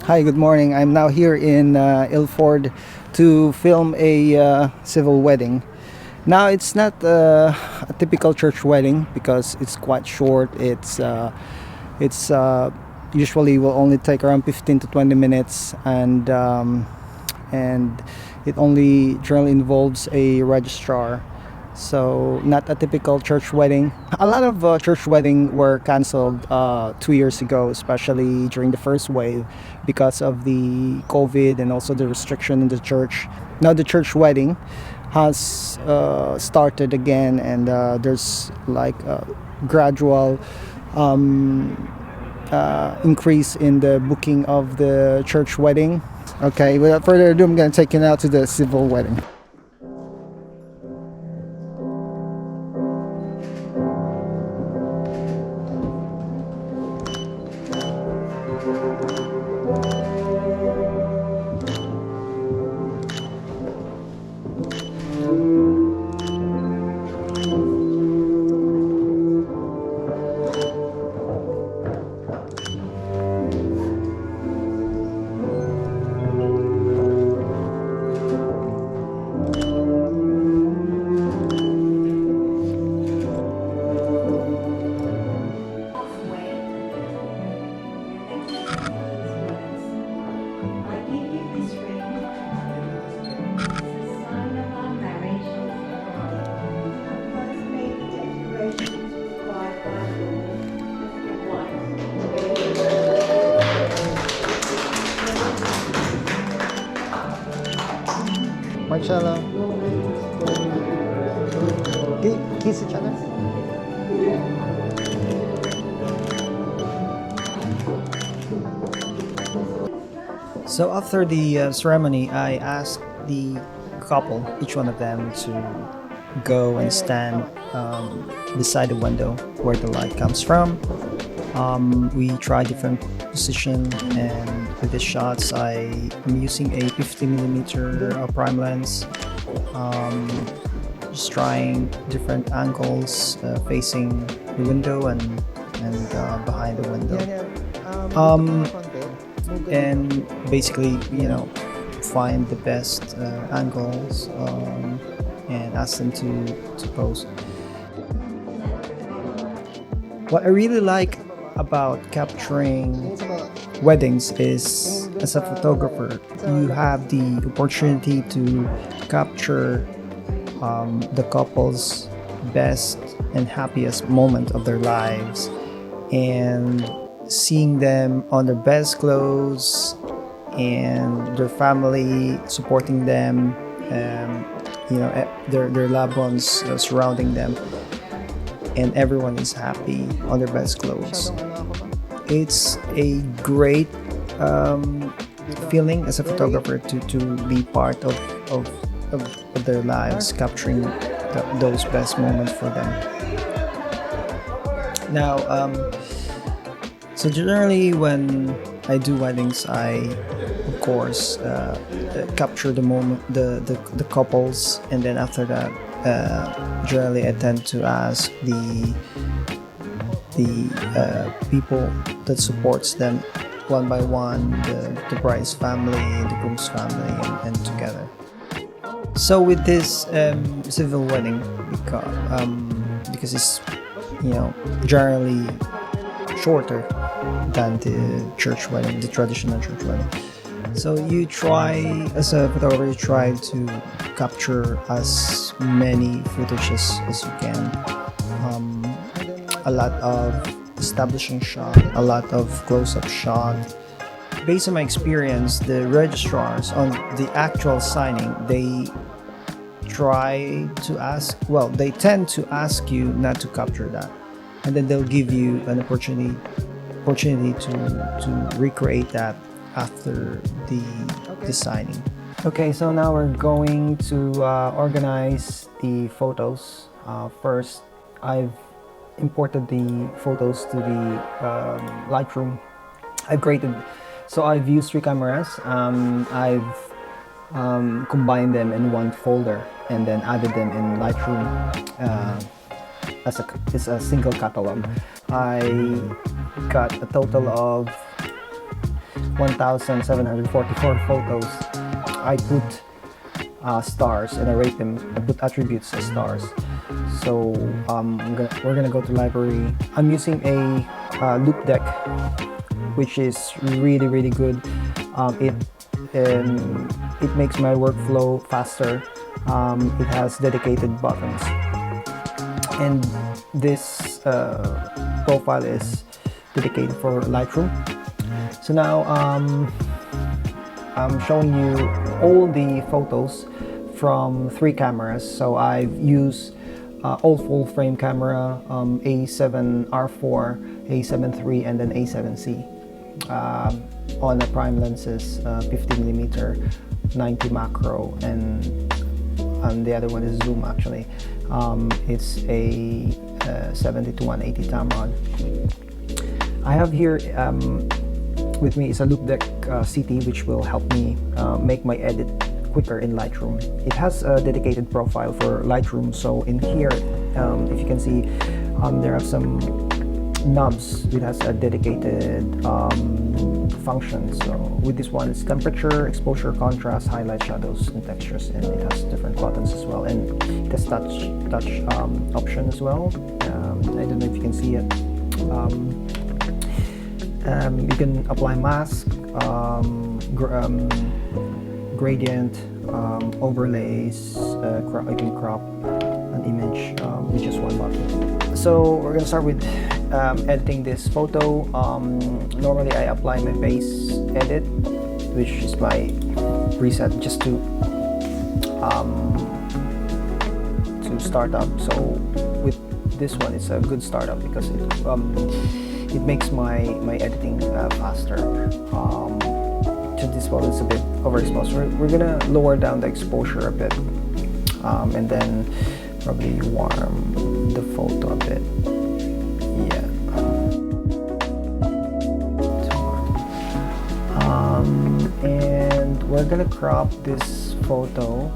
Hi, good morning. I'm now here in Ilford to film a civil wedding. Now, it's not a typical church wedding because it's quite short. It's usually will only take around 15 to 20 minutes, and it only generally involves a registrar. So not a typical church wedding. A lot of church wedding were canceled 2 years ago, especially during the first wave, because of the COVID and also the restriction in the church. Now the church wedding has started again, and there's like a gradual increase in the booking of the church wedding. Okay, without further ado, I'm going to take you now to the civil wedding. Marcello, kiss each other. So after the ceremony, I asked the couple, each one of them, to go and stand beside the window where the light comes from. We try different position, and with the shots I am using a 50mm prime lens, just trying different angles facing the window and behind the window, and basically find the best angles and ask them to pose. What I really like about capturing weddings is, as a photographer, you have the opportunity to capture the couple's best and happiest moment of their lives, and seeing them on their best clothes and their family supporting them, their loved ones surrounding them, and everyone is happy on their best clothes. It's a great feeling as a photographer to be part of their lives, capturing those best moments for them. Now, so generally when I do weddings, I of course capture the moment, the couples, and then after that, generally I tend to ask the people that supports them one by one, the bride's family, the groom's family, and together. So with this civil wedding, because it's generally shorter than the church wedding, the traditional church wedding. So you try, as a photographer, you try to capture as many footage as you can. A lot of establishing shot, a lot of close-up shot. Based on my experience, the registrars on the actual signing, they tend to ask you not to capture that, and then they'll give you an opportunity to recreate that after the signing. Okay, so now we're going to organize the photos. First, I've imported the photos to the Lightroom. I've used 3 cameras. I've combined them in one folder and then added them in Lightroom as a single catalog. I got a total of 1,744 photos, I put stars and I rate them. I put attributes as stars. So we're gonna go to library. I'm using a loop deck, which is really good. It makes my workflow faster. It has dedicated buttons, and this profile is dedicated for Lightroom. So now I'm showing you all the photos from 3 cameras. So I've used all full frame camera, A7R IV, A7 III, and then A7C. On the prime lenses, 50mm, 90 macro, and the other one is zoom actually. It's a 70 to 180 Tamron. I have here with me is a loop deck CT, which will help me make my edit quicker in Lightroom. It has a dedicated profile for Lightroom, so in here, if you can see, there are some knobs. It has a dedicated function. So with this one, it's temperature, exposure, contrast, highlight, shadows, and textures, and it has different buttons as well, and it has touch option as well. I don't know if you can see it. You can apply mask, gradient, overlays, you can crop an image with just one button. So we're gonna start with editing this photo. Normally I apply my base edit, which is my preset, just to start up. So with this one, it's a good startup because it makes my editing faster. To this one, it's a bit overexposed. We're gonna lower down the exposure a bit, and then probably warm the photo a bit. Yeah. And we're gonna crop this photo.